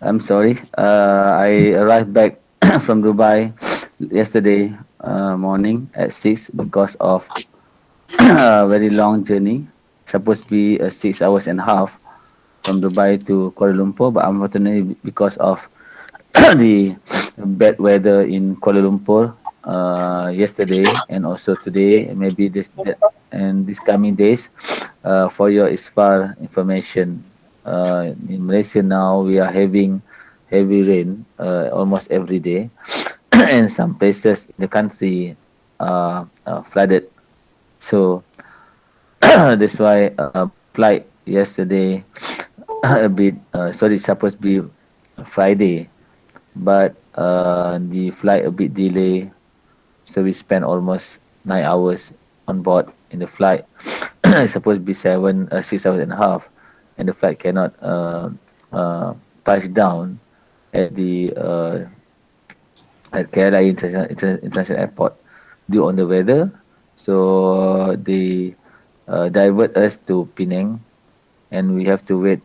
I'm sorry. I arrived back from Dubai yesterday morning at 6 because of a very long journey. Supposed to be 6 hours and a half from Dubai to Kuala Lumpur, but unfortunately because of the bad weather in Kuala Lumpur yesterday and also today, and maybe and this coming days, for your ISFAR information, in Malaysia now we are having heavy rain almost every day, and some places in the country are flooded. So that's why my flight yesterday a bit sorry, it's supposed to be Friday, but the flight a bit delay, so we spent almost 9 hours on board in the flight. It's supposed to be 6 hours and a half, and the flight cannot uh, touch down at the at KLIA International Airport due on the weather. So they divert us to Penang, and we have to wait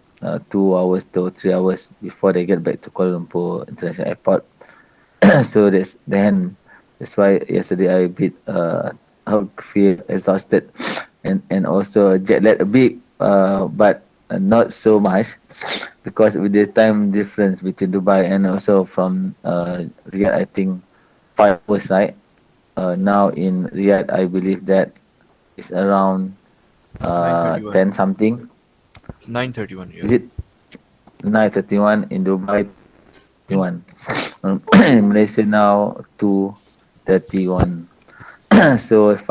2 hours to 3 hours before they get back to Kuala Lumpur International Airport. So that's why yesterday I a bit I feel exhausted and also jet lag a bit, but not so much because with the time difference between Dubai and also from Riyadh, I think 5 hours, right? Now in Riyadh, I believe that is around 9:31. 10 something. 9:31. Yeah. Is it 9:31 in Dubai? In 9:31. In Malaysia now 2:31. So it's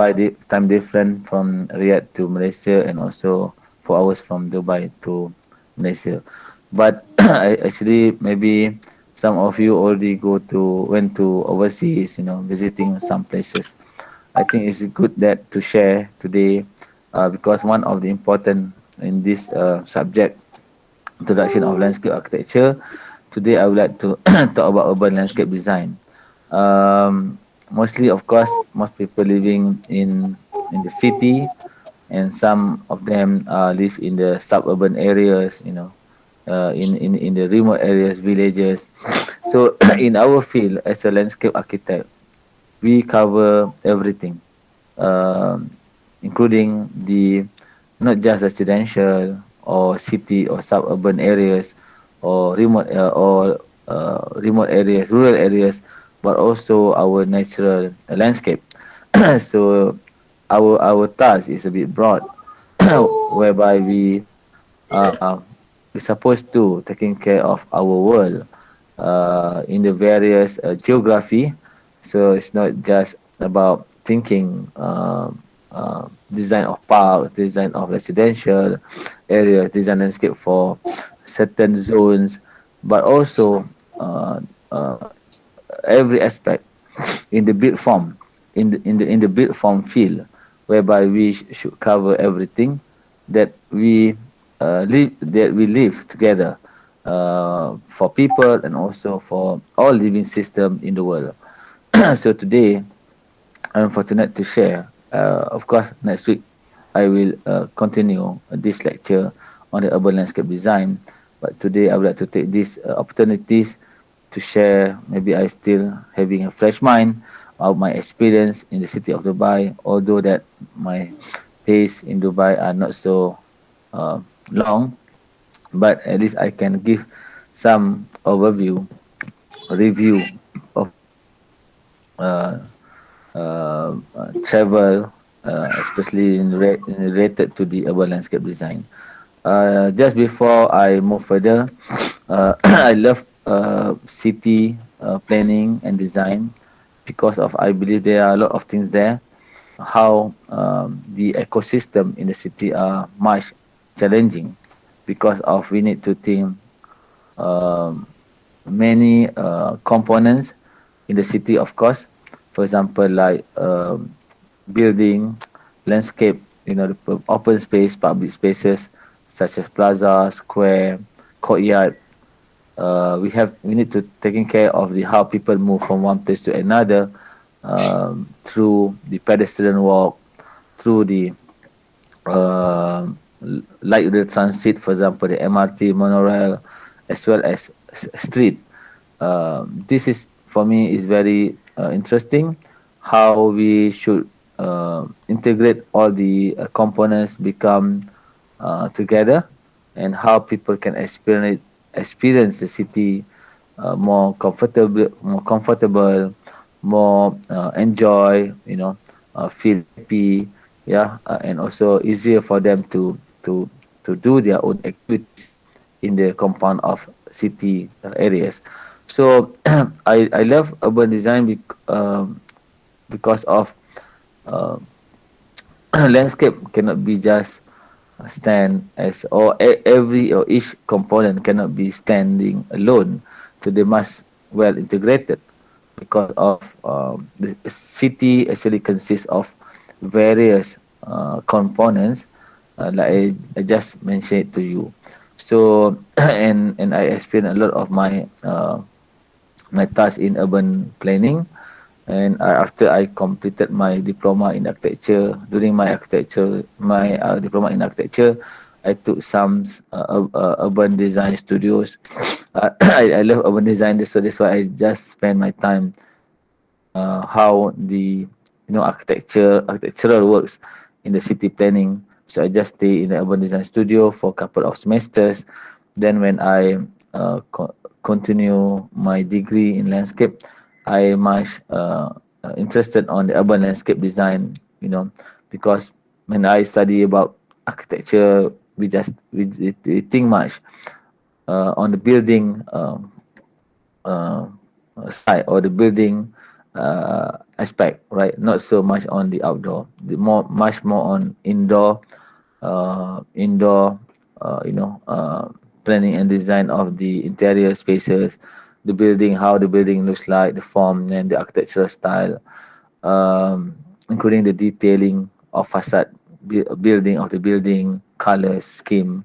time different from Riyadh to Malaysia and also 4 hours from Dubai to Malaysia. But actually maybe some of you already went to overseas, visiting some places. I think it's good that to share today, because one of the important in this subject, introduction of landscape architecture. Today I would like to talk about urban landscape design. Mostly, of course, most people living in the city, and some of them live in the suburban areas. In the remote areas, villages. So, in our field as a landscape architect, we cover everything, um, including the not just residential or city or suburban areas or remote areas, rural areas, but also our natural landscape. So our task is a bit broad, whereby uh, we're supposed to taking care of our world in the various geography. So it's not just about thinking design of parks, design of residential areas, design landscape for certain zones, but also uh, uh, every aspect in the build form, in the build form field, whereby we should cover everything that we live together, for people and also for all living system in the world. So today I'm fortunate to share. Of course, next week I will continue this lecture on the urban landscape design. But today I would like to take these opportunities to share. Maybe I still having a fresh mind of my experience in the city of Dubai, although that my days in Dubai are not so uh, long, but at least I can give some review of my travel, especially related to the urban landscape design. Just before I move further, I love city planning and design because of I believe there are a lot of things there. How the ecosystem in the city are much challenging because of we need to think um, many components in the city, of course. For example, like building, landscape, the open space, public spaces such as plaza, square, courtyard. We need to taking care of the how people move from one place to another, through the pedestrian walk, through the uh, like the transit, for example, the MRT, monorail, as well as street. This is for me is very interesting how we should integrate all the components become together, and how people can experience the city more comfortable, more enjoy, feel happy, yeah, and also easier for them to do their own activities in the compound of city areas. So I love urban design because of uh, landscape cannot be just stand as, or every or each component cannot be standing alone, so they must well integrated, because of the city actually consists of various components, like I just mentioned to you. So and I experienced a lot of my task in urban planning. And after I completed my diploma in architecture, during my diploma in architecture, I took some urban design studios. I love urban design, so that's why I just spend my time learning how the architectural works in the city planning. So I just stay in the urban design studio for a couple of semesters. Then when I continue my degree in landscape, I much interested on the urban landscape design. Because when I study about architecture, we think much on the building uh, side, or the building aspect, right? Not so much on the outdoor. Much more on indoor, uh, you know, uh, planning and design of the interior spaces, the building, how the building looks like, the form and the architectural style, including the detailing of facade, building of the building, colors, scheme,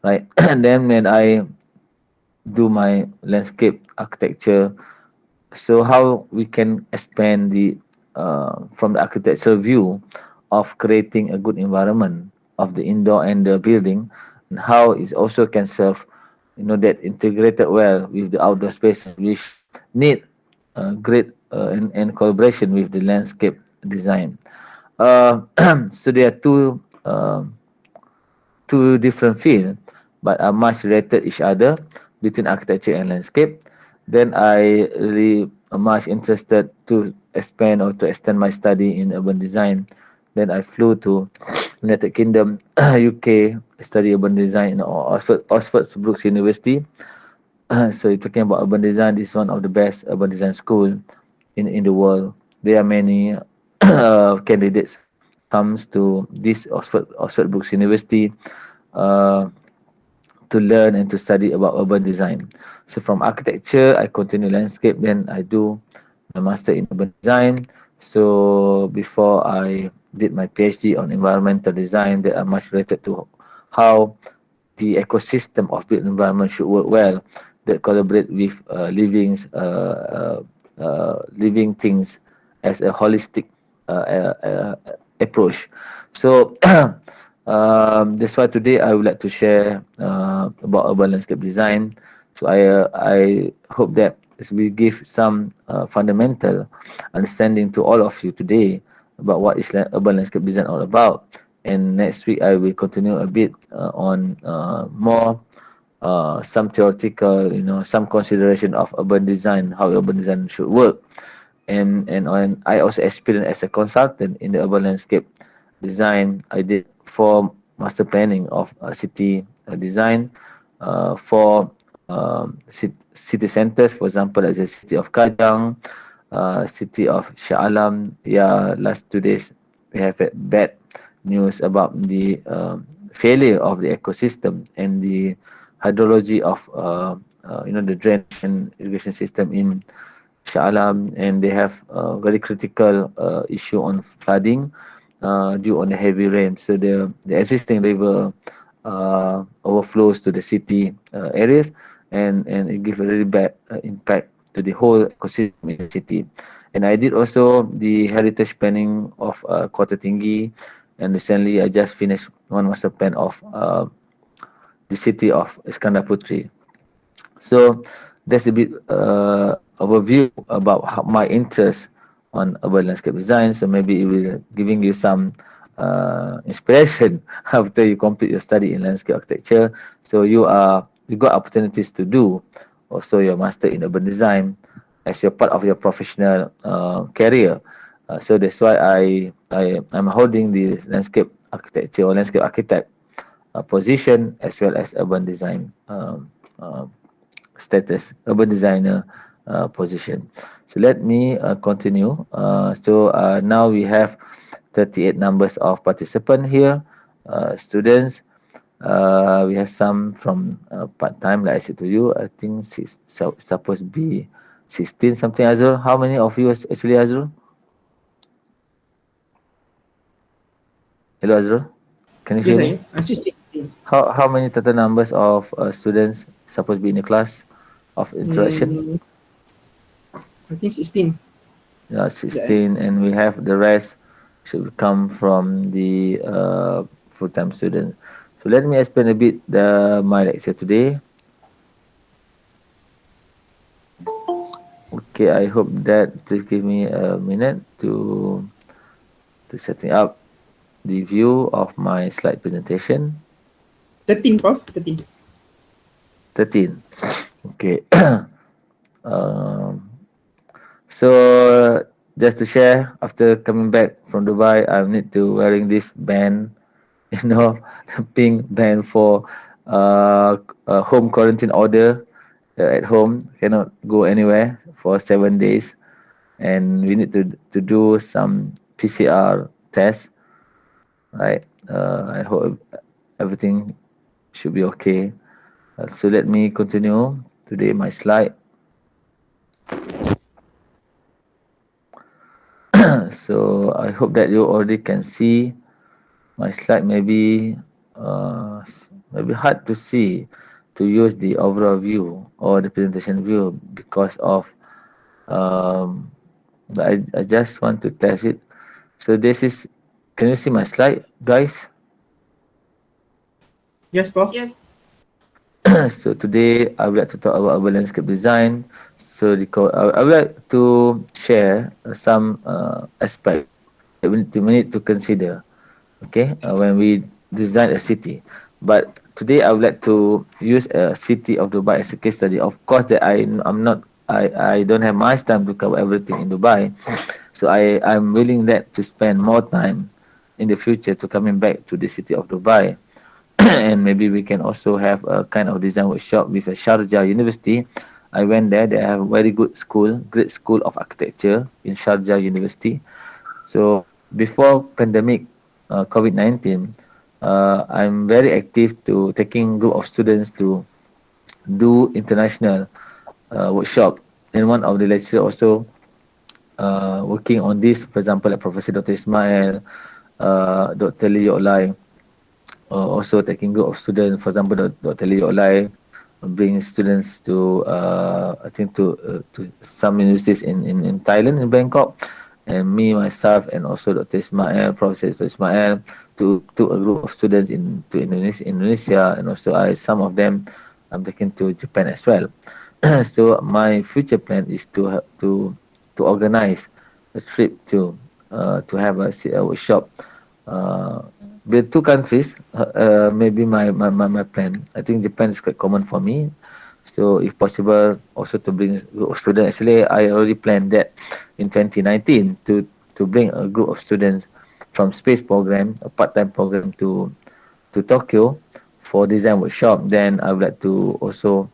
right? And then when I do my landscape architecture, so how we can expand the from the architectural view of creating a good environment of the indoor and the building, and how it also can serve, that integrated well with the outdoor spaces, which need great and collaboration with the landscape design. So there are two different fields, but are much related each other, between architecture and landscape. Then I really much interested to expand or to extend my study in urban design. Then I flew to United Kingdom, UK, study urban design in Oxford Brookes University. So you're talking about urban design. This is one of the best urban design school in the world. There are many candidates comes to this Oxford Brookes University uh, to learn and to study about urban design. So from architecture, I continue landscape. Then I do my master in urban design. So before I did my PhD on environmental design, that are much related to how the ecosystem of built environment should work well, that collaborate with living things as a holistic approach. So that's why today I would like to share about urban landscape design. So I hope that this will give some fundamental understanding to all of you today about what is urban landscape design all about. And next week I will continue a bit on more some theoretical, some consideration of urban design, how urban design should work. And I also experienced as a consultant in the urban landscape design. I did 4 master planning of city design for city centers, for example, as the city of Kajang, city of Shah Alam. Yeah, last 2 days we have had bad news about the failure of the ecosystem and the hydrology of the drainage and irrigation system in Shah Alam, and they have a very critical issue on flooding due on the heavy rain. So the existing river overflows to the city areas, and it gives a really bad impact to the whole ecosystem in the city. And I did also the heritage planning of Kota Tinggi, and recently I just finished one master plan of the city of Iskandar Putri. So that's a bit overview about my interest on urban landscape design. So maybe it will giving you some inspiration after you complete your study in landscape architecture. So you got opportunities to do also your master in urban design as your part of your professional career. So that's why I'm holding the landscape architecture or landscape architect position as well as urban design status, urban designer position. So let me continue. Now we have 38 numbers of participants here, students. We have some from part-time, like I said to you. I think supposed to be 16 something, Azrul. How many of you is actually, Azrul? Hello, Azrul. Can you Yes, hear I me? am. I'm 16. How many total numbers of students supposed to be in the class of interaction? Mm, I think 16. Yeah, Yeah, 16, and we have the rest should come from the full-time student. So let me explain a bit my lecture today. Okay, I hope that please give me a minute to setting up the view of my slide presentation. 13, Prof. 13. 13. Okay. um, so just to share, after coming back from Dubai, I need to wearing this band, you know, the pink band for home quarantine order at home. Cannot go anywhere for 7 days, and we need to do some PCR test. Right. I hope everything should be okay. So let me continue today my slide. So I hope that you already can see my slide. Maybe hard to see to use the overall view or the presentation view because of um, I just want to test it. So this is, can you see my slide, guys? Yes, Prof. Yes. So today I would like to talk about urban landscape design. I would like to share some aspect that we need to consider, okay, when we design a city. But today I would like to use a city of Dubai as a case study. Of course, that I'm not I don't have much time to cover everything in Dubai, so I'm willing that to spend more time in the future to coming back to the city of Dubai. And maybe we can also have a kind of design workshop with a Sharjah University. I went there. They have a very good school, great school of architecture in Sharjah University. So before pandemic, COVID-19, I'm very active to taking group of students to do international workshop. And one of the lecturer also working on this, for example, like Professor Dr. Ismail, Dr. Lee Yok Lai, also taking group of students. For example, Dr. Lee Yok Lai bring students to I think to some universities in Thailand, in Bangkok, and me myself and also Dr. Ismail, Professor Dr. Ismail, to a group of students to Indonesia, and also some of them I'm taking to Japan as well. So my future plan is to organize a trip to have a workshop uh, with two countries. Maybe my plan. I think Japan is quite common for me. So if possible, also to bring a group of students. Actually, I already planned that in 2019 to bring a group of students from space program, a part-time program to Tokyo for design workshop. Then I would like to also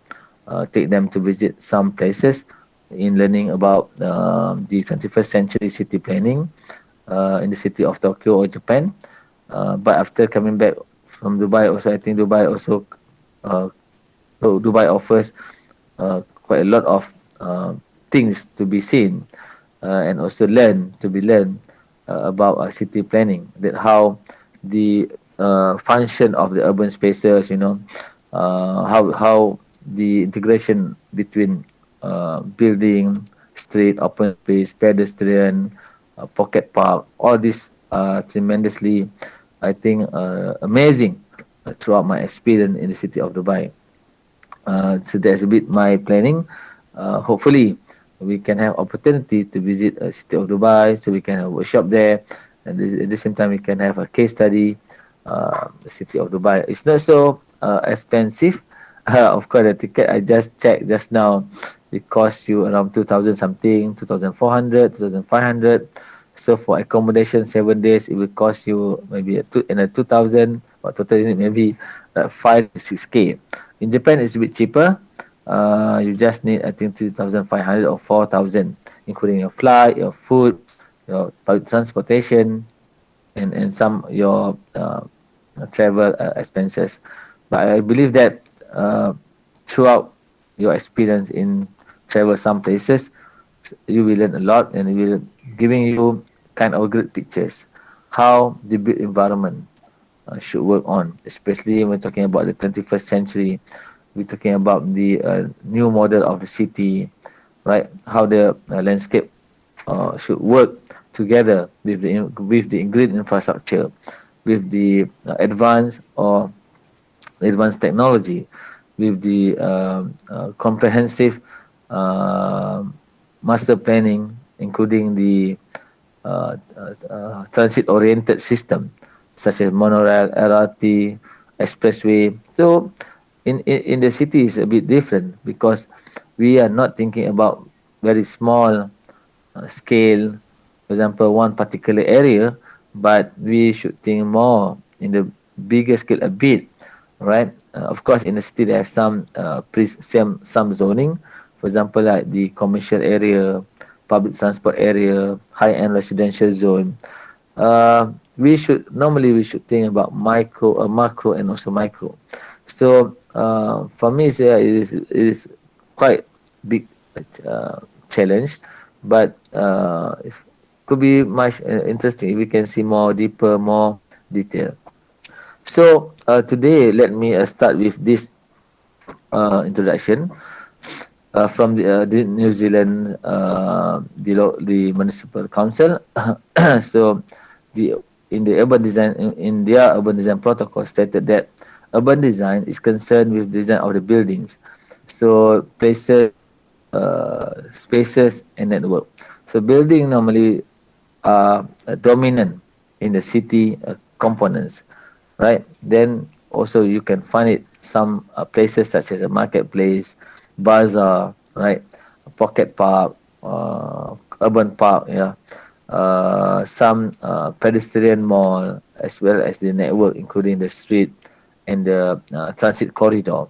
take them to visit some places in learning about the 21st century city planning in the city of Tokyo or Japan. But after coming back from Dubai, also I think Dubai also uh, Dubai offers quite a lot of things to be seen and also to be learned about city planning. That how the function of the urban spaces, how the integration between building, street, open space, pedestrian, pocket park, all this tremendously, I think, amazing throughout my experience in the city of Dubai. So that's a bit my planning. Hopefully, we can have opportunity to visit a city of Dubai, so we can have a workshop there, and at the same time we can have a case study. The city of Dubai. It's not so expensive. Of course, the ticket I just checked just now, it costs you around 2,000 something, 2,400, 2,500. So for accommodation 7 days, it will cost you maybe a 2,000, or total unit maybe 5 to 6K. In Japan, it's a bit cheaper. You just need I think 3,500 or 4,000, including your flight, your food, your public transportation, and some your travel expenses. But I believe that throughout your experience in travel some places, you will learn a lot, and it will giving you kind of great pictures how the built environment should work on, especially when talking about the 21st century. We're talking about the new model of the city, right? How the landscape should work together with the green infrastructure, with the advanced technology, with the comprehensive uh, master planning, including the transit-oriented system such as monorail, LRT, expressway. So in the city is a bit different because we are not thinking about very small scale, for example, one particular area, but we should think more in the bigger scale a bit, right? Of course, in the city they have some zoning, for example, like the commercial area, public transport area, high-end residential zone. We should think about macro, and also micro. So for me, it is quite big challenge, but it could be much interesting if we can see more deeper, more detail. So today, let me start with this introduction from the New Zealand the municipal council. So the in the urban design in their urban design protocol stated that urban design is concerned with design of the buildings, so places, spaces, and network. So building normally are dominant in the city components, right? Then also you can find it some places such as a marketplace, bazaar, right? A pocket park, urban park, yeah. Some pedestrian mall, as well as the network, including the street and the transit corridor,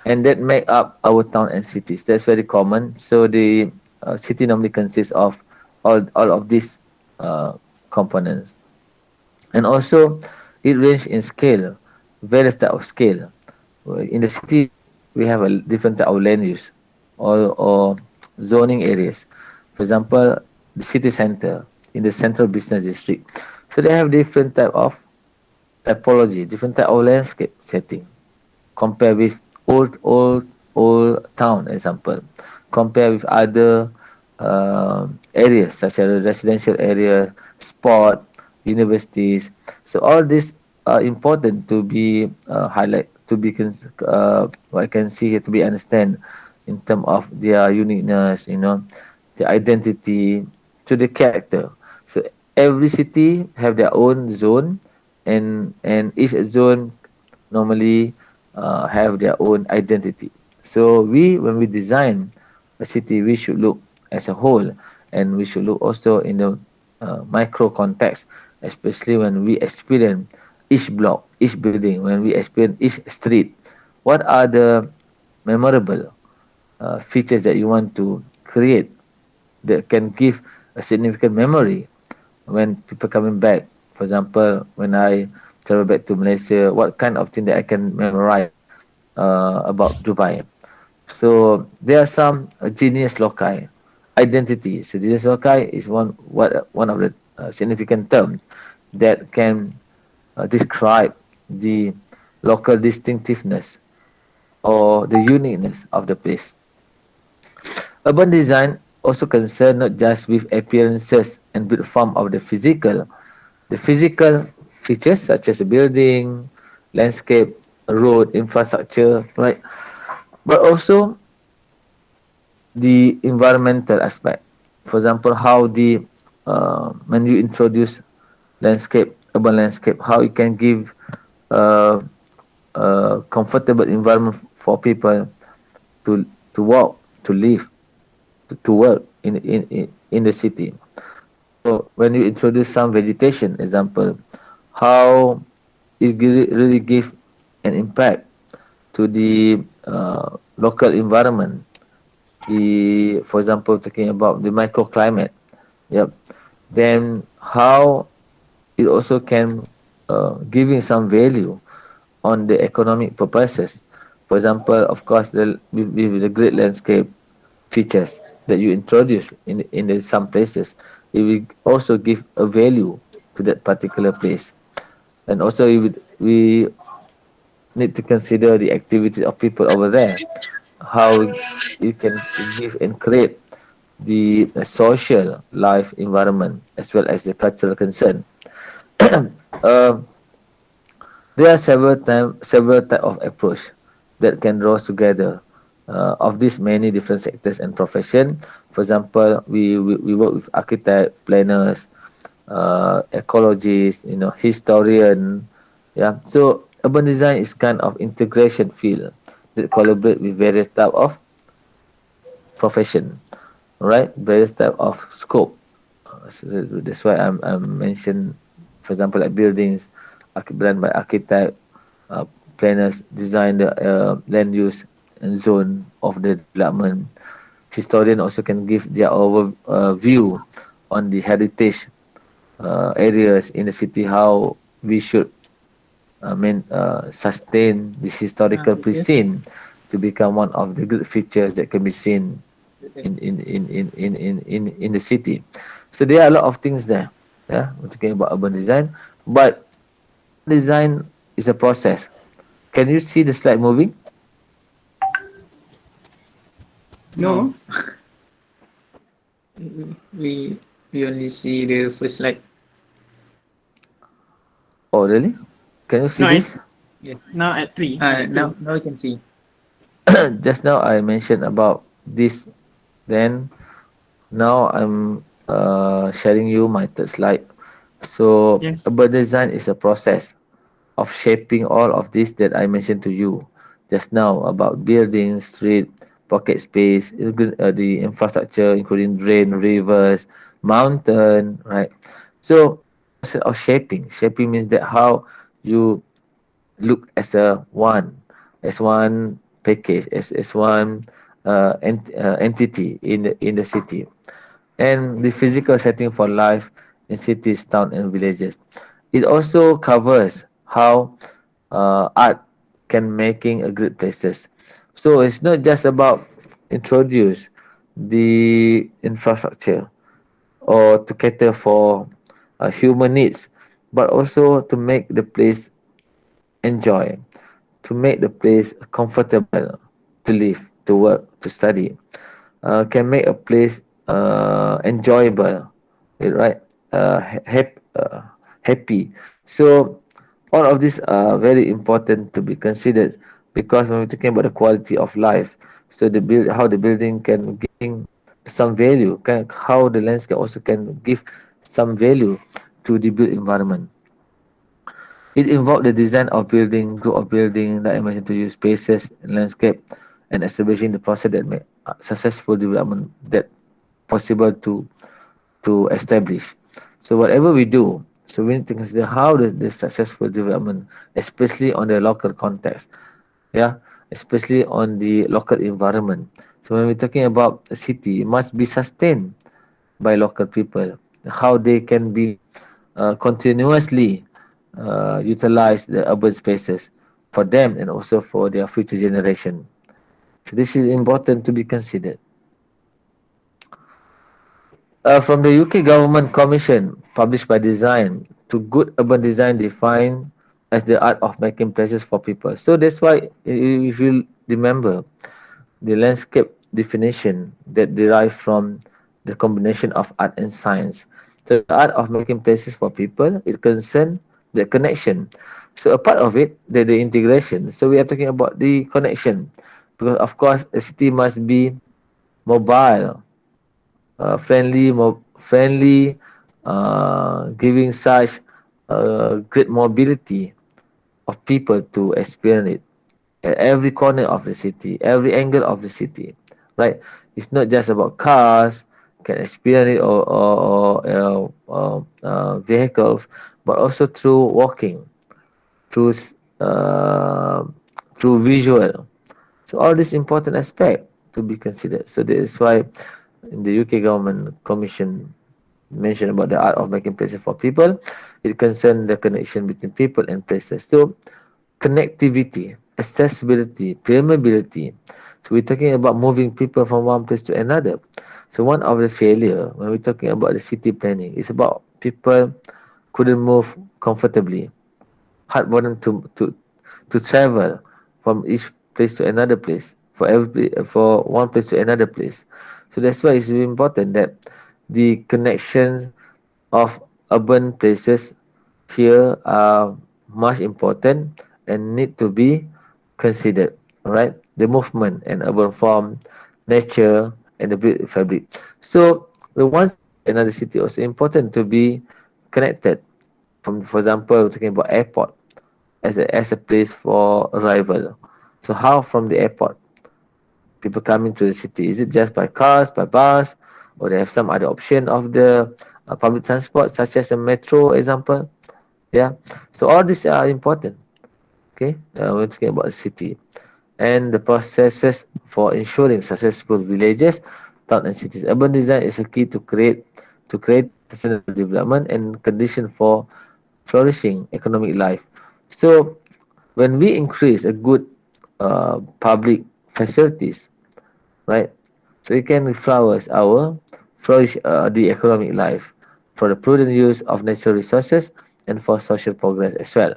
and that make up our town and cities. That's very common. So the city normally consists of all of these uh, components, and also it range in scale, various type of scale. In the city, we have a different type of land use or zoning areas. For example, the city center in the central business district. So they have different type of typology, different type of landscape setting. Compare with old town example. Compare with other areas such as residential area, sport, universities. So all these are important to be what I can see here to be understand in terms of their uniqueness, the identity, to the character. So every city have their own zone, and each zone normally have their own identity. So when we design a city, we should look as a whole, and we should look also in the micro context, especially when we experience each block, each building, when we experience each street. What are the memorable features that you want to create that can give a significant memory when people coming back? For example, when I travel back to Malaysia, what kind of thing that I can memorize about Dubai? So there are some genius loci, identity. So genius loci is one of the significant terms that can describe the local distinctiveness or the uniqueness of the place. Urban design also concerned not just with appearances and built form of the physical features such as a building, landscape, road, infrastructure, right? but also the environmental aspect. For example, how the when you introduce landscape, urban landscape, how it can give uh, a comfortable environment for people to walk, to live, to work in the city. So when you introduce some vegetation, example, how it really give an impact to the local environment. The, for example, talking about the microclimate. Yep. Then how it also can giving some value on the economic purposes. For example, of course, with the great landscape features that you introduce in some places, it will also give a value to that particular place. And also, we need to consider the activity of people over there, how it can give and create the social life environment as well as the cultural concern. uh, there are several type of approach that can draw together of these many different sectors and profession. For example, we work with architect, planners, ecologists, historian. Yeah. So urban design is kind of integration field that collaborate with various type of profession, right? Various type of scope. So that's why I'm mentioned, for example, like buildings, done by architect, uh, planners design the land use and zone of the development. Historian also can give their view on the heritage areas in the city, how we should sustain this historical Yes. pristine to become one of the good features that can be seen in the city. So there are a lot of things there. Yeah, we're talking about urban design, but design is a process. Can you see the slide moving? No, No. we we only see the first slide. Oh, really? Can you see No, this? Yes. now at 3. At Now 2. now we can see. Just now I mentioned about this. Then now I'm sharing you my third slide. So Yes. urban design is a process of shaping all of this that I mentioned to you just now about buildings, street, pocket space, the infrastructure, including drain, rivers, mountain, right? So process of shaping. Shaping means that how you look as one package, as one entity in the city, and the physical setting for life in cities, towns, and villages. It also covers how art can making a great places. So it's not just about introduce the infrastructure or to cater for human needs, but also to make the place enjoy, to make the place comfortable to live, to work, to study, can make a place enjoyable, right? Happy. So all of these are very important to be considered because when we're talking about the quality of life, so how the building can give some value, how the landscape also can give some value to the built environment. It involved the design of building, group of building, like I mentioned to you, spaces, landscape, and establishing the process that make successful development that possible to establish. So whatever we do, so we need to consider how the successful development, especially on the local context, yeah, especially on the local environment. So when we're talking about a city, it must be sustained by local people. How they can be continuously utilize the urban spaces for them and also for their future generation. So this is important to be considered. From the UK Government Commission, published by Design, to good urban design defined as the art of making places for people. So that's why, if you remember, the landscape definition that derived from the combination of art and science. So the art of making places for people, it concern the connection. So a part of it, the integration. So we are talking about the connection because of course a city must be mobile, friendly, giving such great mobility of people to experience it at every corner of the city, every angle of the city, right? It's not just about cars can experience it or vehicles, but also through walking, through uh, through visual. So all this important aspect to be considered. So that is why in the UK government commission mentioned about the art of making places for people. It concerns the connection between people and places. So connectivity, accessibility, permeability. So we're talking about moving people from one place to another. So one of the failure when we're talking about the city planning is about people couldn't move comfortably. Hard for them to travel from each place to another place, for one place to another place. So that's why it's really important that the connections of urban places here are much important and need to be considered. Alright, the movement and urban form, nature, and the built fabric. So the one city to another city also important to be connected. From, for example, we're talking about airport as a place for arrival. So how from the airport people coming to the city? Is it just by cars, by bus, or they have some other option of the public transport, such as a metro example? Yeah. So all these are important. Okay. We're talking about the city and the processes for ensuring successful villages, towns, and cities. Urban design is a key to create sustainable development and condition for flourishing economic life. So when we increase a good public facilities, right? So it can flourish the economic life for the prudent use of natural resources and for social progress as well.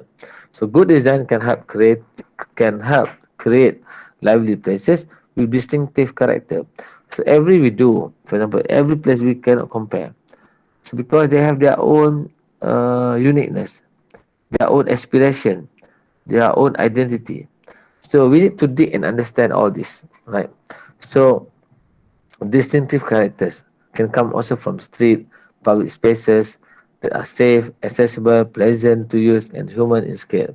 So good design can help create lively places with distinctive character. So every we do, for example, every place we cannot compare. So because they have their own uniqueness, their own aspiration, their own identity. So we need to dig and understand all this, right? So distinctive characters can come also from street, public spaces that are safe, accessible, pleasant to use, and human in scale.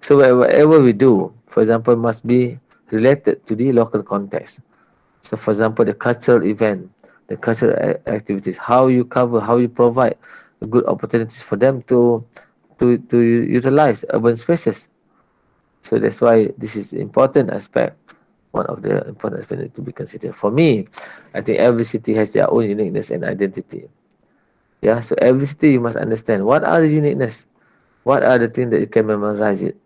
So whatever we do, for example, must be related to the local context. So, for example, the cultural event, the cultural activities, how you cover, how you provide good opportunities for them to utilize urban spaces. So that's why this is important aspect, one of the important aspects to be considered. For me, I think every city has their own uniqueness and identity. Yeah, so every city you must understand what are the uniqueness, what are the things that you can memorize it.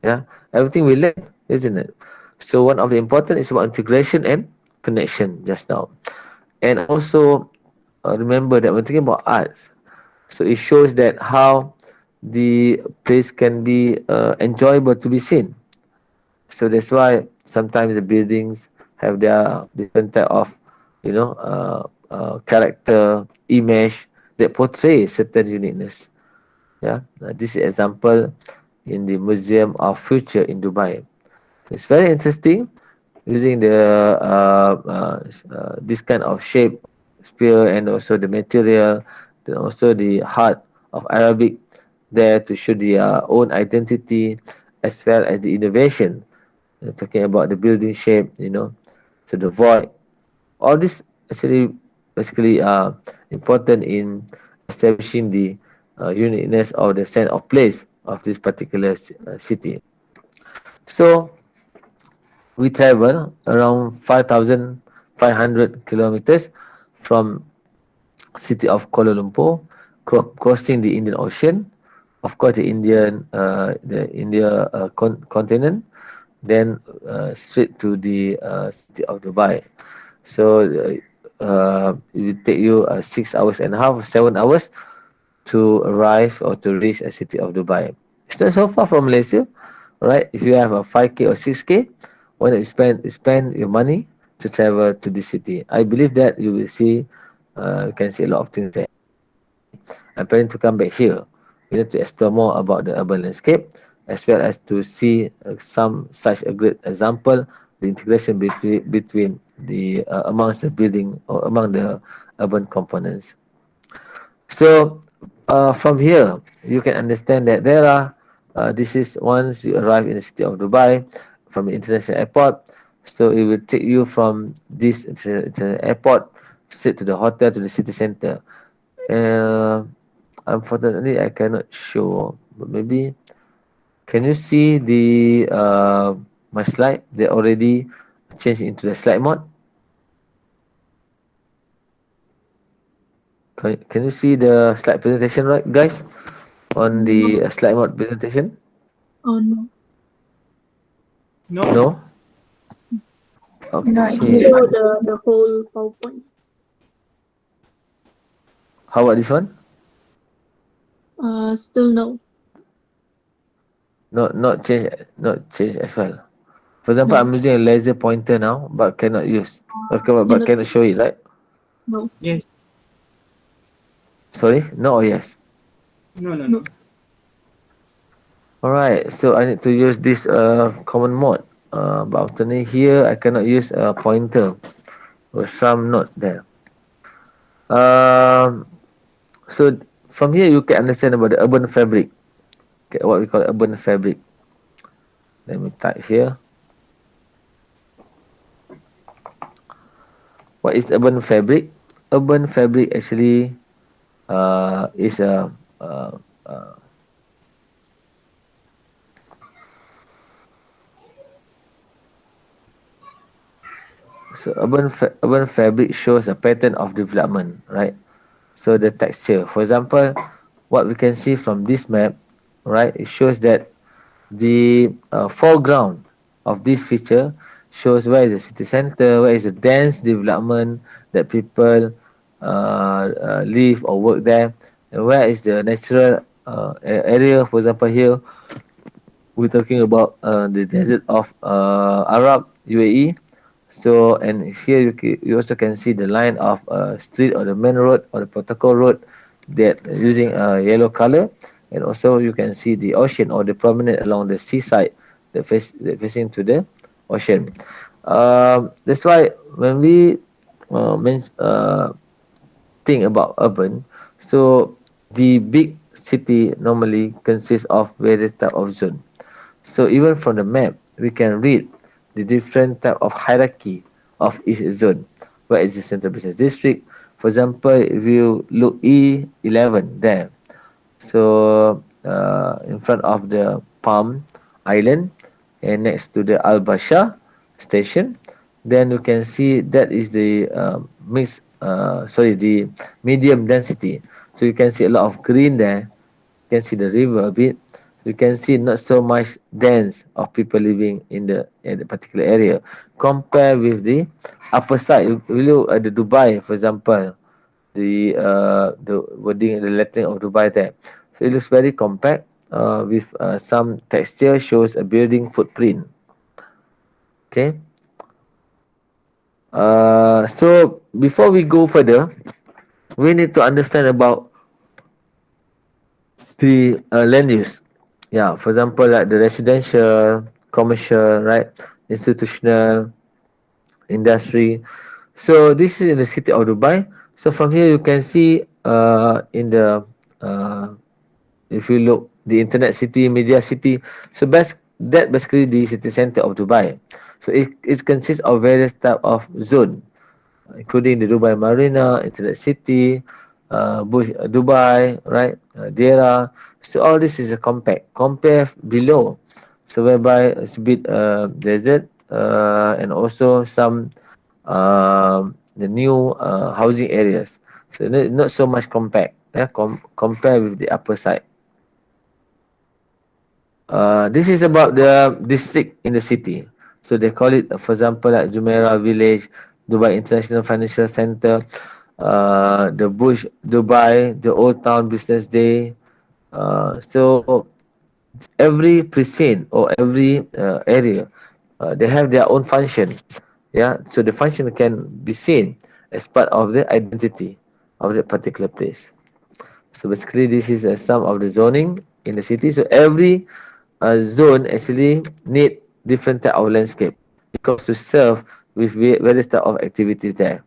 Yeah, everything we learn, isn't it? So one of the important is about integration and connection just now, and also remember that when talking about arts, so it shows that how the place can be enjoyable to be seen. So that's why sometimes the buildings have their different type of, character, image that portray certain uniqueness. Yeah, this is example in the Museum of Future in Dubai. It's very interesting using the this kind of shape, spear, and also the material, and also the heart of Arabic there to show their own identity as well as the innovation. Talking about the building shape, so the void, all this actually basically are important in establishing the uniqueness or the sense of place of this particular city. So we travel around 5,500 kilometers from city of Kuala Lumpur, crossing the Indian Ocean, of course the India continent, then straight to the city of Dubai. So it will take you 6 hours and a half, 7 hours to arrive or to reach a city of Dubai. It's not so far from Malaysia, right? If you have a 5K or 6K, why not you spend your money to travel to this city? I believe that you can see a lot of things there. I'm planning to come back here. We need to explore more about the urban landscape as well as to see some such a great example the integration between the amongst the building or among the urban components. So from here, you can understand that there are. This is once you arrive in the city of Dubai from the international airport. So it will take you from this international airport straight to the hotel to the city center. Uh, Unfortunately, I cannot show, but maybe can you see the my slide? They already changed into the slide mode. Can you see the slide presentation, right, guys? On No, the slide mode presentation? oh no. No. No? No, it's Okay. still the whole PowerPoint. How about this one? Still no. Not change as well. For example, No. I'm using a laser pointer now, but cannot use. Okay, but Cannot. cannot show it, right? No. Yes. Sorry? No or yes? No. No. No. No. Alright, so I need to use this common mode. But alternately here, I cannot use a pointer. Or some not there. Um, so from here, you can understand about the urban fabric. Okay, what we call urban fabric. Let me type here. What is urban fabric? Urban fabric actually is a uh, so urban fabric shows a pattern of development, right? So the texture, for example, what we can see from this map, right? It shows that the foreground of this feature shows where is the city center, where is the dense development that people live or work there, and where is the natural area. For example, here we're talking about the desert of Arab UAE. So and here you also can see the line of street or the main road or the protocol road that using yellow color, and also you can see the ocean or the promenade along the seaside that facing to the ocean. That's why when we think about urban, so the big city normally consists of various type of zone. So even from the map, we can read the different type of hierarchy of each zone. Where is the central business district? For example, if you look E11 there, so in front of the Palm Island and next to the Al Basha station, then you can see that is the the medium density. So you can see a lot of green there. You can see the river a bit. You can see not so much dense of people living in the particular area. Compare with the upper side. You look at the Dubai, for example, the wording, the lettering of Dubai there. So it looks very compact. With some texture shows a building footprint. Okay. So before we go further, we need to understand about the land use. Yeah, for example, like the residential, commercial, right, institutional, industry. So this is in the city of Dubai. So from here you can see in the uh, if you look the internet city, media city. So that basically the city center of Dubai. So it consists of various type of zone, including the Dubai Marina, Internet City, Bush Dubai, right, Deira. So all this is a compact. Compare below, so whereby it's a bit desert and also some the new housing areas. So not so much compact. Yeah, compare with the upper side. This is about the district in the city. So they call it, for example, like Jumeirah Village, Dubai International Financial Center, the Bush Dubai, the Old Town Business Day. So every precinct or every area, they have their own function. Yeah, so the function can be seen as part of the identity of that particular place. So basically, this is some of the zoning in the city. So every zone actually need different type of landscape. because to serve with various type of activities there.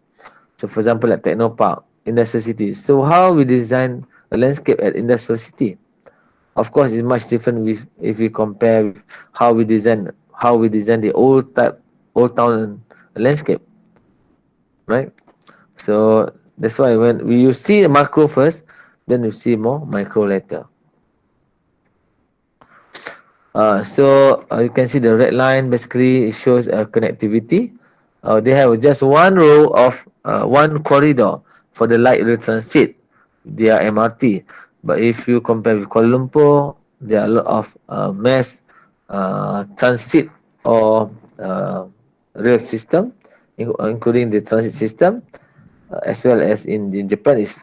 So for example, like Techno Park, Industrial City. So how we design a landscape at Industrial City? Of course, it's much different with if we compare with how we design the old town landscape, right? So that's why when you see the macro first, then you see more micro later. You can see the red line basically it shows connectivity. They have just one row of one corridor for the light rail transit, their MRT. But if you compare with Kuala Lumpur, there are a lot of mass transit or rail system, including the transit system, as well as in Japan is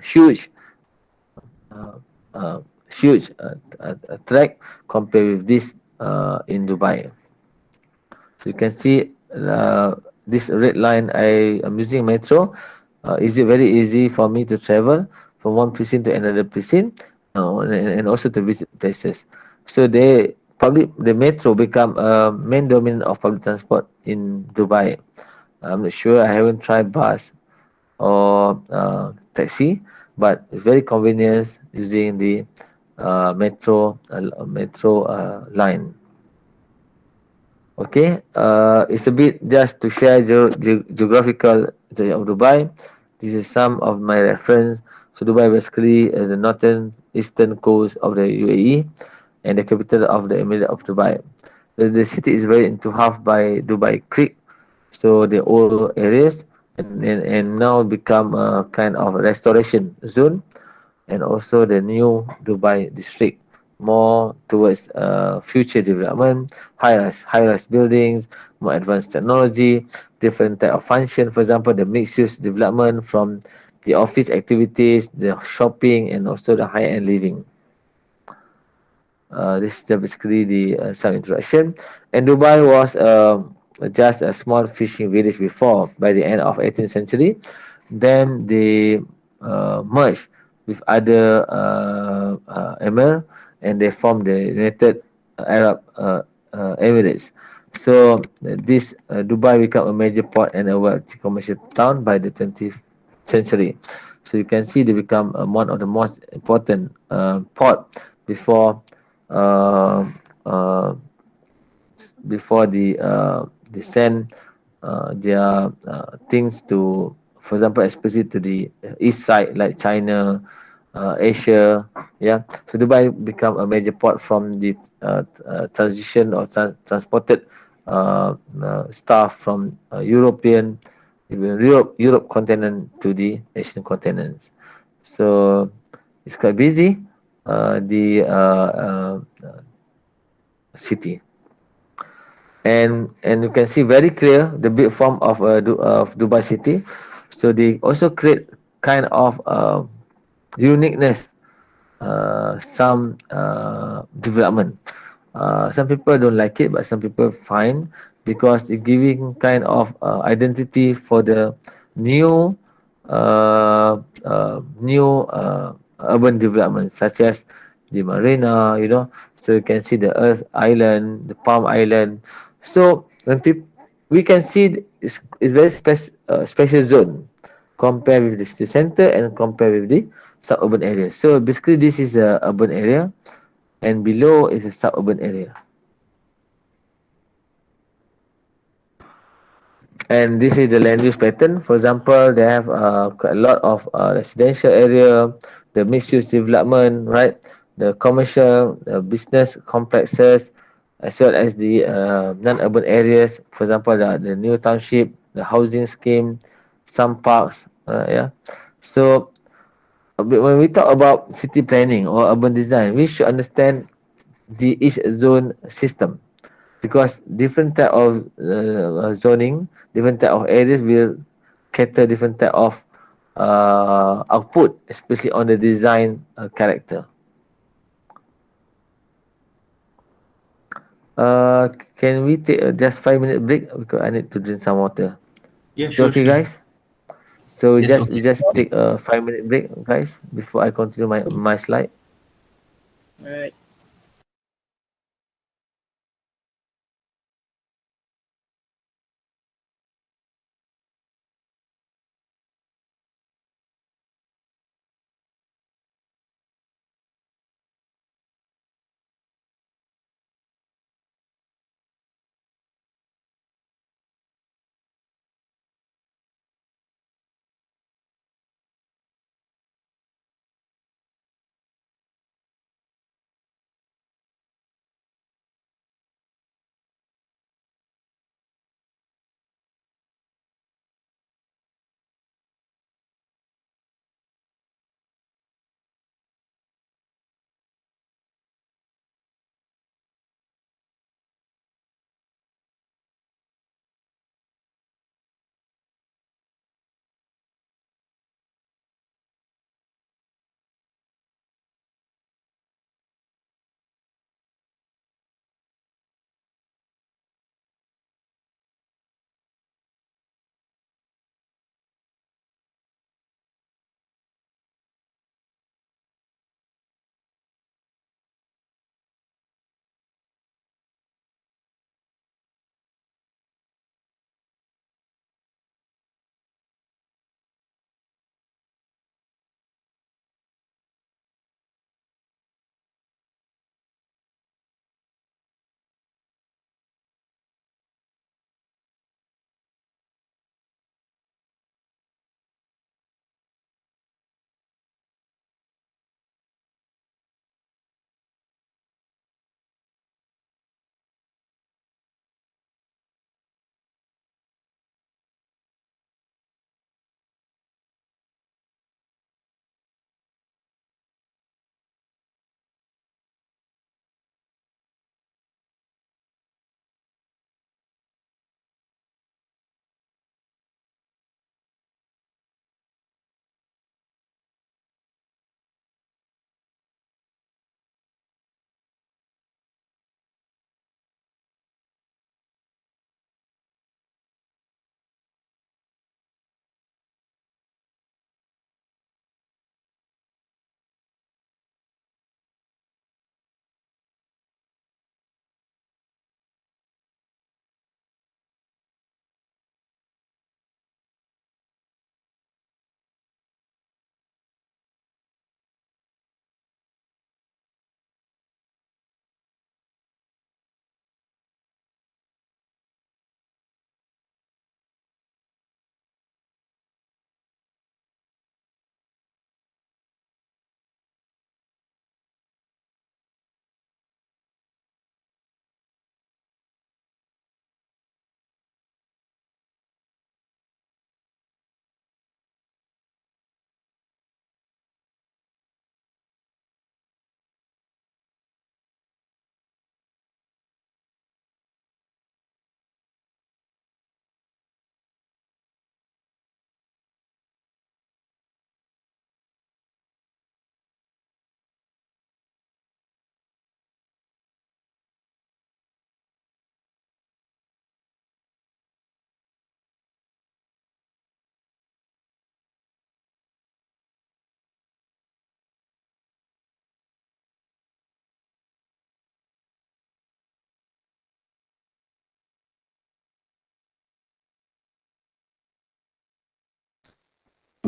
huge uh, uh, huge track compared with this in Dubai. So you can see this red line. I am using metro. Is it very easy for me to travel from one precinct to another precinct, and also to visit places. So the metro become a main dominant of public transport in Dubai. I'm not sure. I haven't tried bus or taxi, but it's very convenient using the metro line. Okay, it's a bit just to share geographical of Dubai. This is some of my reference. So Dubai basically is the northern eastern coast of the UAE and the capital of the Emirate of Dubai. The city is very into half by Dubai Creek, so the old areas and now become a kind of restoration zone, and also the new Dubai district, more towards future development, high rise buildings, more advanced technology, different type of function. For example, the mixed use development from the office activities, the shopping, and also the high end living. This is basically the some introduction. And Dubai was just a small fishing village before. By the end of 18th century, then they merged with other emir, and they formed the United Arab Emirates. So this Dubai became a major port and a wealthy commercial town by the 20th century. So you can see they become one of the most important port before uh, uh, they send their things to, for example, especially to the east side like China, Asia. Yeah, so Dubai become a major port from the transition or transported stuff from even Europe continent to the Asian continents. So it's quite busy. The city, and you can see very clear the big form of of Dubai city. So they also create kind of uniqueness, some development. Some people don't like it, but some people find, because it giving kind of identity for the new urban development, such as the marina, so you can see the earth island, the palm island. So when people, we can see it's very special zone compare with the city center and compare with the suburban area. So basically this is a urban area and below is a suburban area. And this is the land use pattern. For example, they have quite a lot of residential area, the mixed-use development, right? The commercial, business complexes, as well as the non-urban areas. For example, the new township, the housing scheme, some parks. Yeah. So when we talk about city planning or urban design, we should understand the each zone system, because different type of zoning, different type of areas will cater different type of output, especially on the design character. Uh, can we take just 5 minute break because I need to drink some water? Yeah, So, sure, okay, sure. guys. So Yes, we okay. just take a 5 minute break, guys, before I continue my slide. Alright.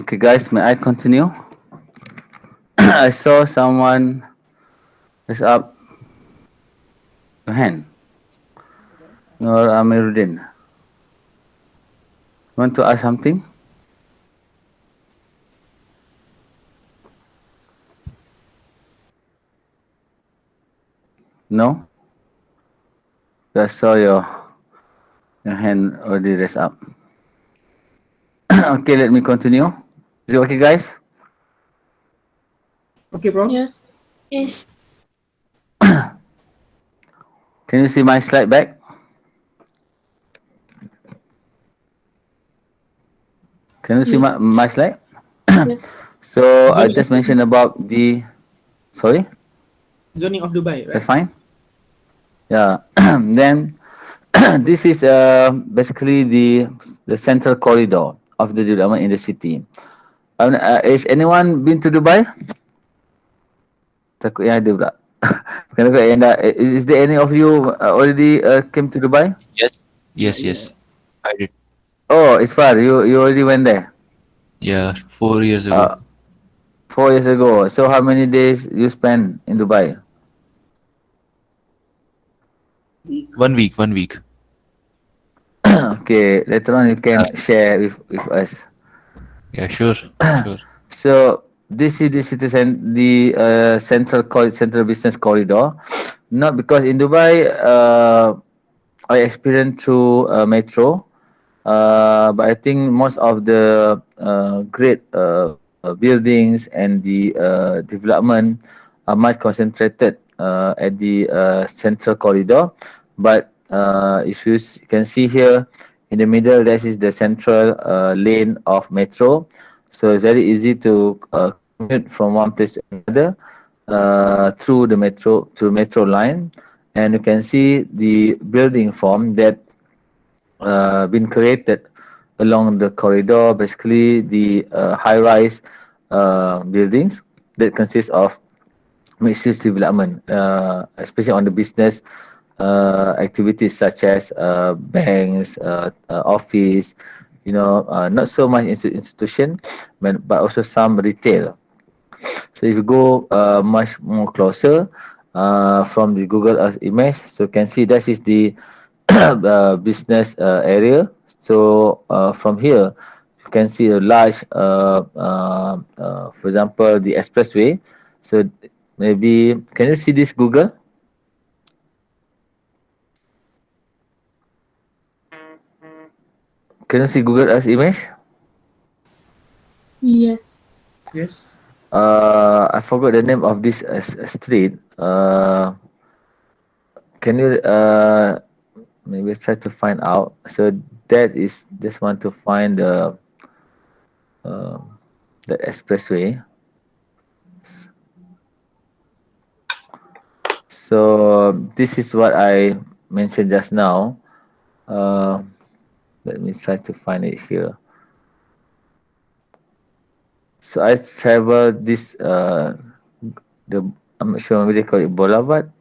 Okay, guys, may I continue? I saw someone is up your hand. Nur Amiruddin. Want to ask something? No? I saw your hand already raised up. Okay, let me continue. Is it okay, guys? Okay, bro. Yes. Yes. Can you see my slide back? Can you see Yes. my slide? Yes. So I Zoning just of mentioned about the, sorry, Zoning of Dubai, that's right? fine. Yeah. Then this is basically the central corridor of the development in the city. Is anyone been to Dubai? Takutnya ada pula. Kenapa yang dah, is there any of you already came to Dubai? Yes. Not Yes. yet. Yes. I did. Oh, it's far. You already went there. Yeah. 4 years ago. 4 years ago. So how many days you spent in Dubai? 1 week. 1 week. Okay, later on you can share with us. Yeah. Sure. Sure. So this is the central business corridor. Not because in Dubai, I experienced through metro, but I think most of the great buildings and the development are much concentrated at the central corridor. But if you can see here in the middle, this is the central lane of metro. So it's very easy to commute from one place to another through the metro line, and you can see the building form that been created along the corridor. Basically, the high-rise buildings that consist of mixed-use development, especially on the business activities such as banks, office, not so much institution, but also some retail. So if you go much more closer from the Google Earth image, so you can see this is the business area. So from here, you can see a large, for example, the expressway. So maybe, can you see this Google? Can you see Google Earth image? Yes. Yes. I forgot the name of this street. Can you maybe try to find out? So that is just want to find uh, the expressway. So this is what I mentioned just now. Let me try to find it here. So I travel this the I'm not sure maybe they call it boulevard.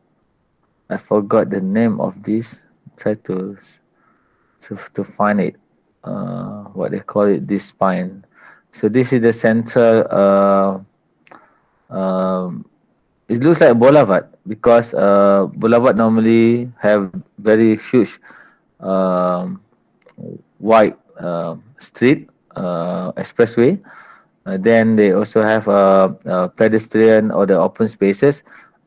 I forgot the name of this. Try to find it. What they call it, this spine. So this is the central. It looks like a boulevard because boulevard normally have very huge um, wide street expressway. Then they also have a pedestrian or the open spaces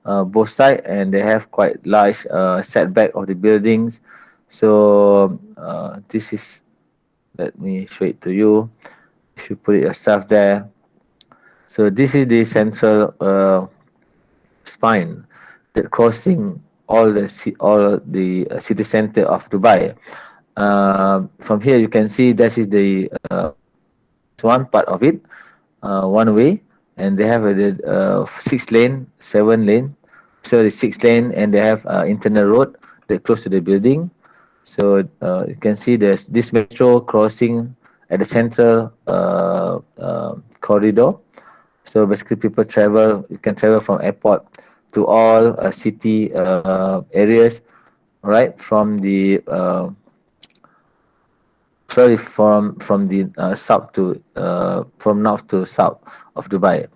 both side, and they have quite large setback of the buildings. So this is, let me show it to you. If you put it yourself there. So this is the central spine that crossing all the city center of Dubai. From here you can see this is the one part of it, one way, and they have a 6 lane, 7 lane. So the 6 lane, and they have internal road that close to the building. So you can see there's this metro crossing at the central corridor. So basically, people travel. You can travel from airport to all city areas, right? From the sorry, from the south to from north to south of Dubai,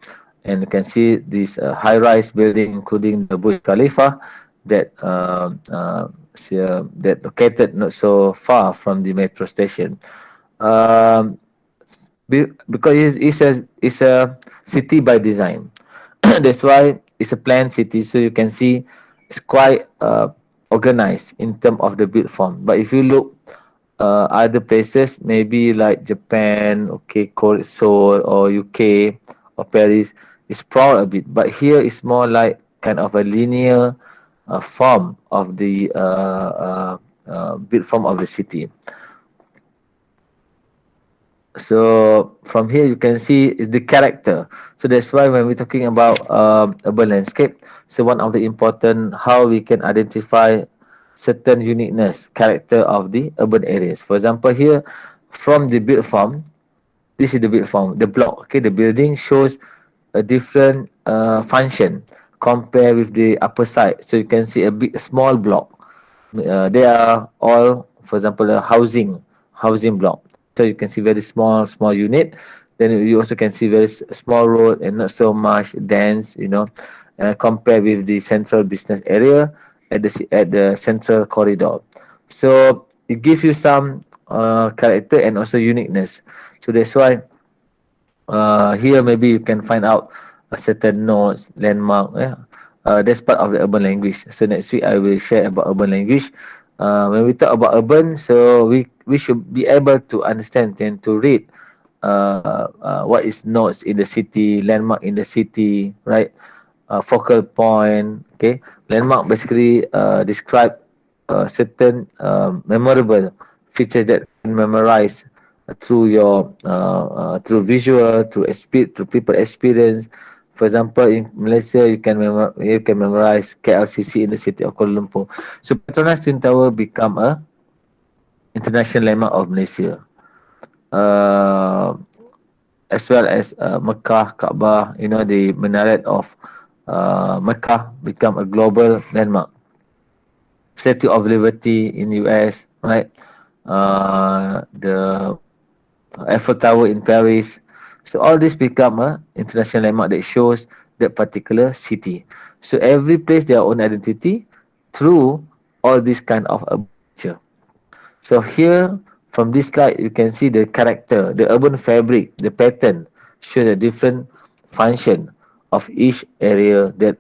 and you can see this high-rise building, including the Burj Khalifa, that that located not so far from the metro station. Um, because it's a city by design. That's why it's a planned city. So you can see it's quite organized in terms of the build form. But if you look other places, maybe like Japan, okay, Seoul or UK or Paris, it's sprawl a bit. But here it's more like kind of a linear form of the build form of the city. So from here you can see is the character. So that's why when we're talking about urban landscape, so one of the important how we can identify certain uniqueness character of the urban areas. For example, here from the build form, this is the build form, the block. Okay, the building shows a different function compared with the upper side. So you can see a small block. They are all, for example, a housing block. So you can see very small unit. Then you also can see very small road and not so much dense, compared with the central business area at the central corridor. So it gives you some character and also uniqueness. So that's why here maybe you can find out a certain notes, landmark. Yeah, that's part of the urban language. So next week I will share about urban language. When we talk about urban, so we should be able to understand and to read what is notes in the city, landmark in the city, right? Focal point. Okay, landmark basically describe certain memorable features that can memorize through your through visual, through people experience. For example, in Malaysia, you can memorize KLCC in the city of Kuala Lumpur. So Petronas Twin Tower become a international landmark of Malaysia. Uh, as well as Mecca, Kaabah, the minaret of Mecca become a global landmark. Statue of Liberty in US, right? The Eiffel Tower in Paris. So all this become a international landmark that shows that particular city. So every place their own identity through all this kind of culture. So here from this slide you can see the character, the urban fabric, the pattern shows a different function of each area that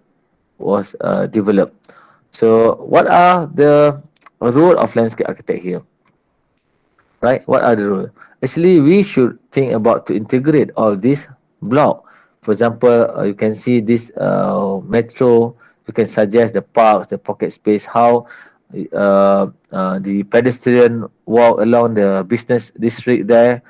was developed. So what are the role of landscape architect here? Right? What are the rules? Actually, we should think about to integrate all this block. For example, you can see this metro. You can suggest the parks, the pocket space, how the pedestrian walk along the business district there,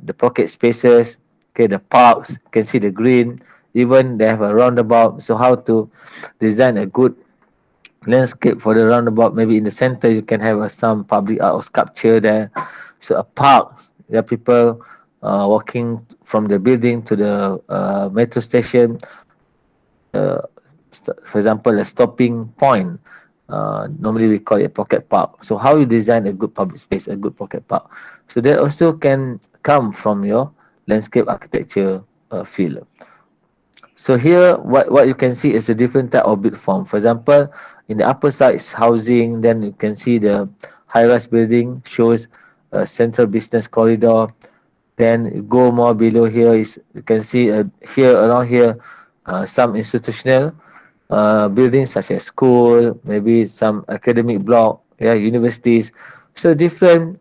the pocket spaces, okay, the parks. You can see the green. Even they have a roundabout. So how to design a good landscape for the roundabout. Maybe in the center you can have some public art or sculpture there. So a park, there are people walking from the building to the metro station. Uh, for example, a stopping point. Normally we call it a pocket park. So how you design a good public space, a good pocket park. So that also can come from your landscape architecture field. So here, what you can see is a different type of build form. For example, in the upper side is housing. Then you can see the high-rise building shows a central business corridor. Then you go more below here is you can see here around here some institutional buildings such as school, maybe some academic block, yeah, universities. So different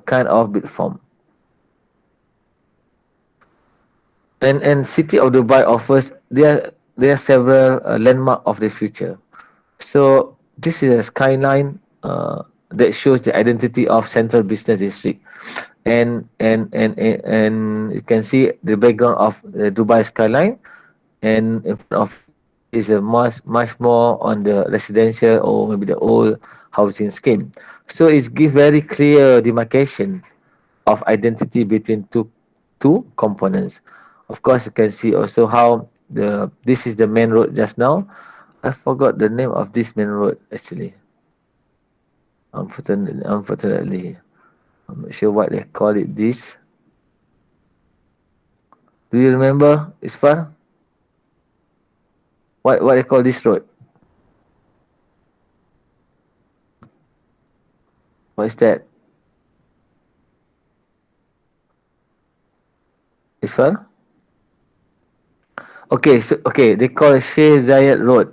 kind of build form. And City of Dubai offers there are several landmark of the future. So this is a skyline that shows the identity of central business district, and you can see the background of the Dubai skyline, and in front of is a much more on the residential or maybe the old housing scheme. So it's give very clear demarcation of identity between two components. Of course, you can see also how this is the main road just now. I forgot the name of this main road actually. Unfortunately. I'm not sure what they call it this. Do you remember, Isfar? What they call this road? What is that? Isfar? Okay, so okay, they call it Sheikh Zayed Road.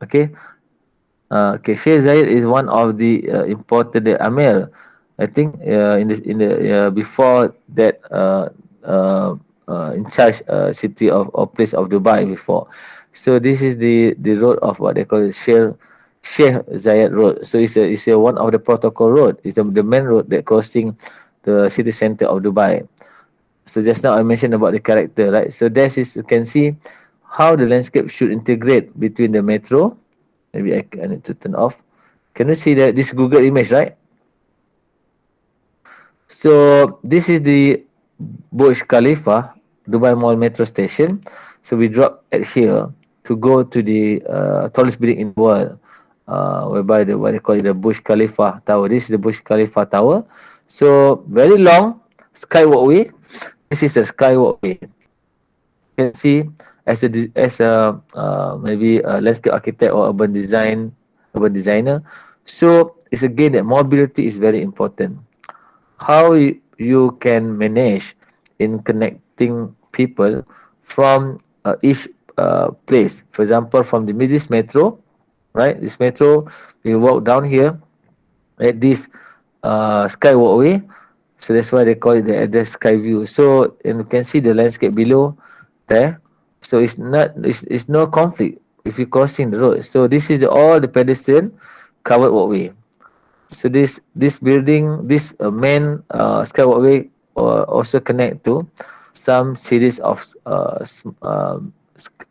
Okay, okay, Sheikh Zayed is one of the important Amir. I think in the before that in charge city of or place of Dubai before. So this is the road of what they call it Sheikh Zayed Road. So it's a one of the protocol road. It's the main road that crossing the city center of Dubai. So just now I mentioned about the character, right? So this is you can see how the landscape should integrate between the metro. Maybe I need to turn off. Can you see this Google image, right? So this is the Burj Khalifa, Dubai Mall metro station. So we drop at here to go to the tallest building in the world, whereby the what they call it the Burj Khalifa Tower. This is the Burj Khalifa Tower. So very long skywalkway. This is the skywalkway. You can see as a maybe a landscape architect or urban designer. So it's again that mobility is very important. How you can manage in connecting people from each place. For example, from this metro, right? This metro, we walk down here at this skywalkway. So that's why they call it the sky view. So and you can see the landscape below there. So it's no conflict if you crossing the road. So this is all the pedestrian covered walkway. So this building, this main skywalkway also connect to some series of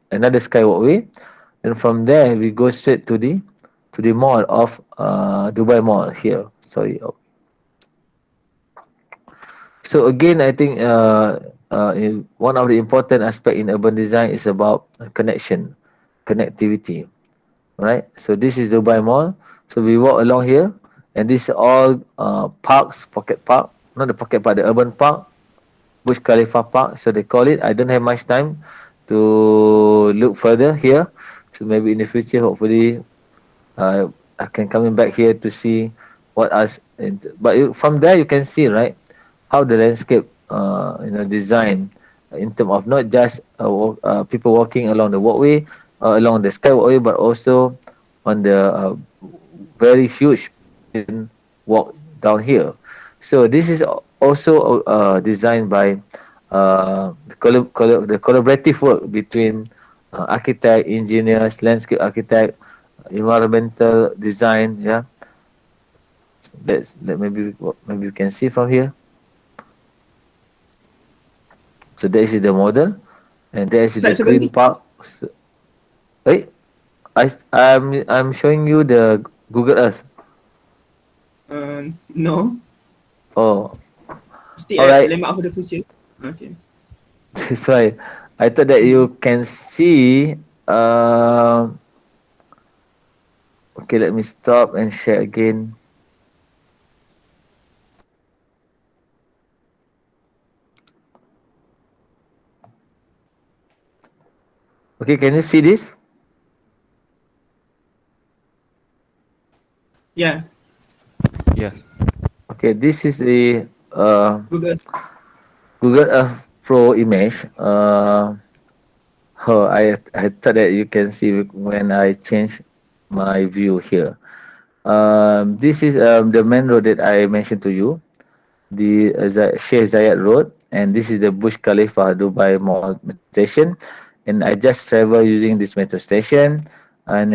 another skywalkway, and from there we go straight to the mall of Dubai Mall here. Sorry. So again, I think one of the important aspect in urban design is about connectivity, right? So this is Dubai Mall. So we walk along here, and this is all parks, pocket park, not the pocket park, the urban park, Burj Khalifa Park. So they call it. I don't have much time to look further here. So maybe in the future, hopefully, I can coming back here to see what else. But from there, you can see, right, how the landscape, design in terms of not just people walking along the walkway, along the skywalkway, but also on the very huge walk down here. So this is also designed by the collaborative work between architect, engineers, landscape architect, environmental design. Yeah, that maybe you can see from here. So this is the model, and there is the green park. So, wait, I'm showing you the Google Earth. No. Oh, Still alright. Landmark of the Future. Okay. That's why I thought that you can see. Okay, let me stop and share again. Okay, can you see this? Yeah. Yeah. Okay, this is the Google. Google Earth Pro image. I thought that you can see when I change my view here. This is the main road that I mentioned to you, the Sheikh Zayed Road, and this is the Burj Khalifa Dubai Mall station. And I just travel using this metro station, and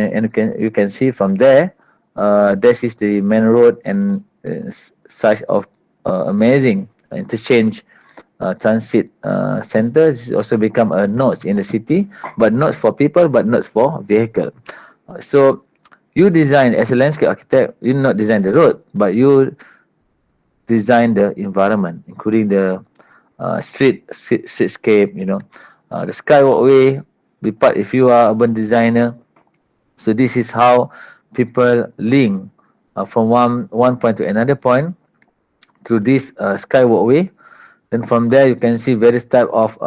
you can see from there, this is the main road and such of amazing interchange transit center. This also become a node in the city, but not for people, but not for vehicle. So you design as a landscape architect, you not design the road, but you design the environment, including the streetscape, the skywalkway. Be part if you are urban designer. So this is how people link from one point to another point through this skywalkway. Then from there you can see various type of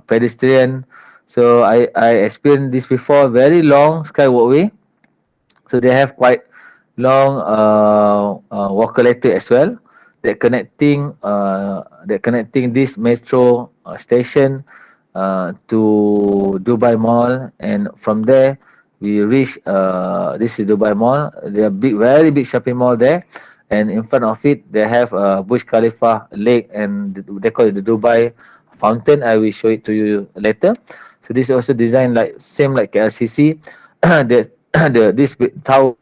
pedestrian. So I experienced this before. Very long skywalkway. So they have quite long walker ladder as well. That connecting this metro station to Dubai Mall, and from there we reach this is Dubai Mall. There are big, very big shopping mall there, and in front of it they have Burj Khalifa lake, and they call it the Dubai Fountain. I will show it to you later. So this is also designed like same like KLCC. the this tower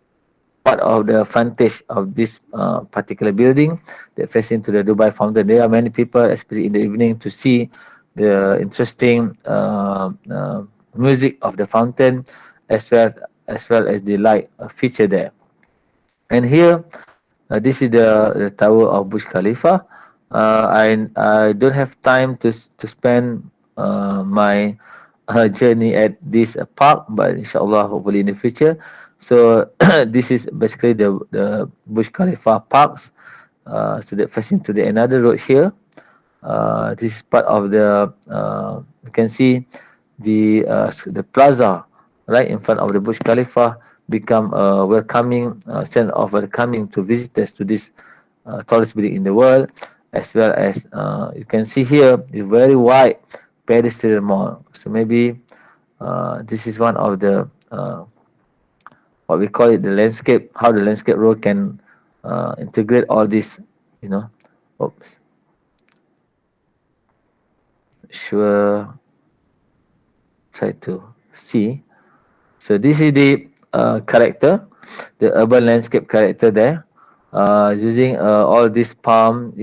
part of the frontage of this particular building that facing to the Dubai Fountain. There are many people, especially in the evening, to see the interesting music of the fountain, as well as the light feature there. And here, this is the tower of Burj Khalifa. I don't have time to spend my journey at this park, but inshallah, hopefully in the future. So this is basically the Burj Khalifa parks. So that facing to the another road here. This is part of the you can see the plaza right in front of the Burj Khalifa become a welcoming center of welcoming to visitors to this tallest building in the world, as well as you can see here a very wide pedestrian mall. So maybe this is one of the what we call it the landscape, how the landscape road can integrate all this, you know. Oops. Sure. Try to see. So this is the character, the urban landscape character there, using all this palm,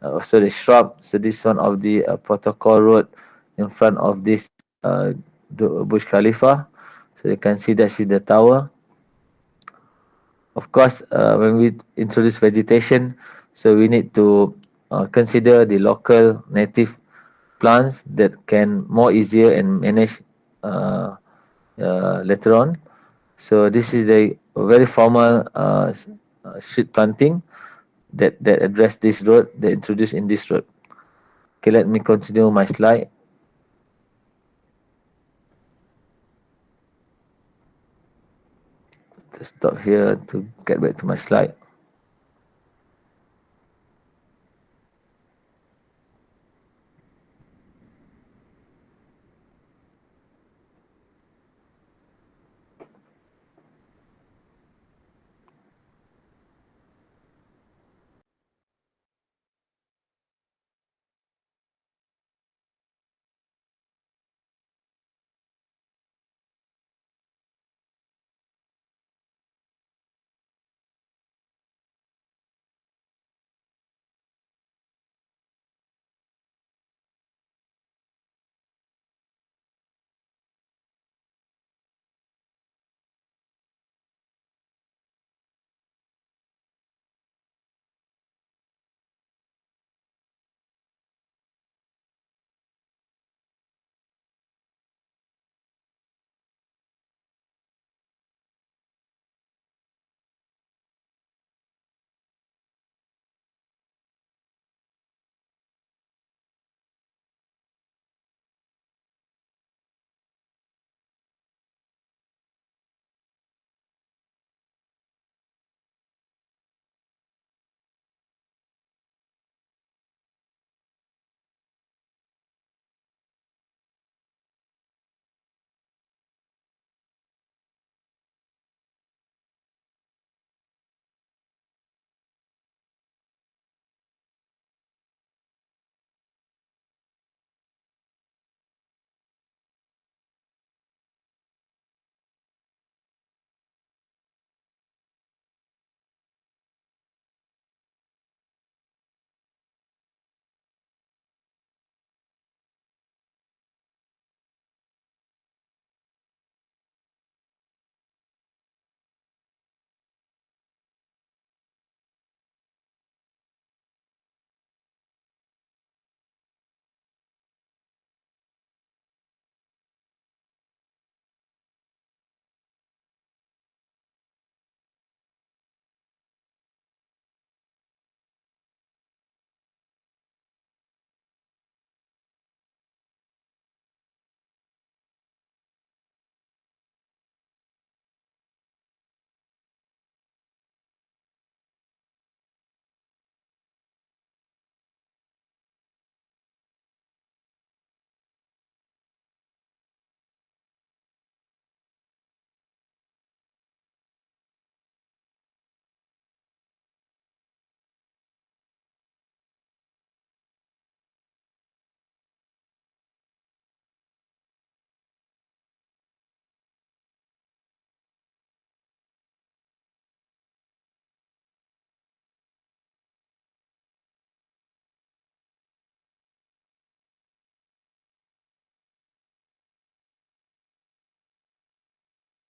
also the shrub. So this one of the protocol road in front of this the Burj Khalifa. So you can see that is the tower. Of course, when we introduce vegetation, so we need to consider the local native plants that can more easier and manage later on. So this is a very formal street planting that address this road, that introduced in this road. Okay, let me continue my slide. To stop here to get back to my slide.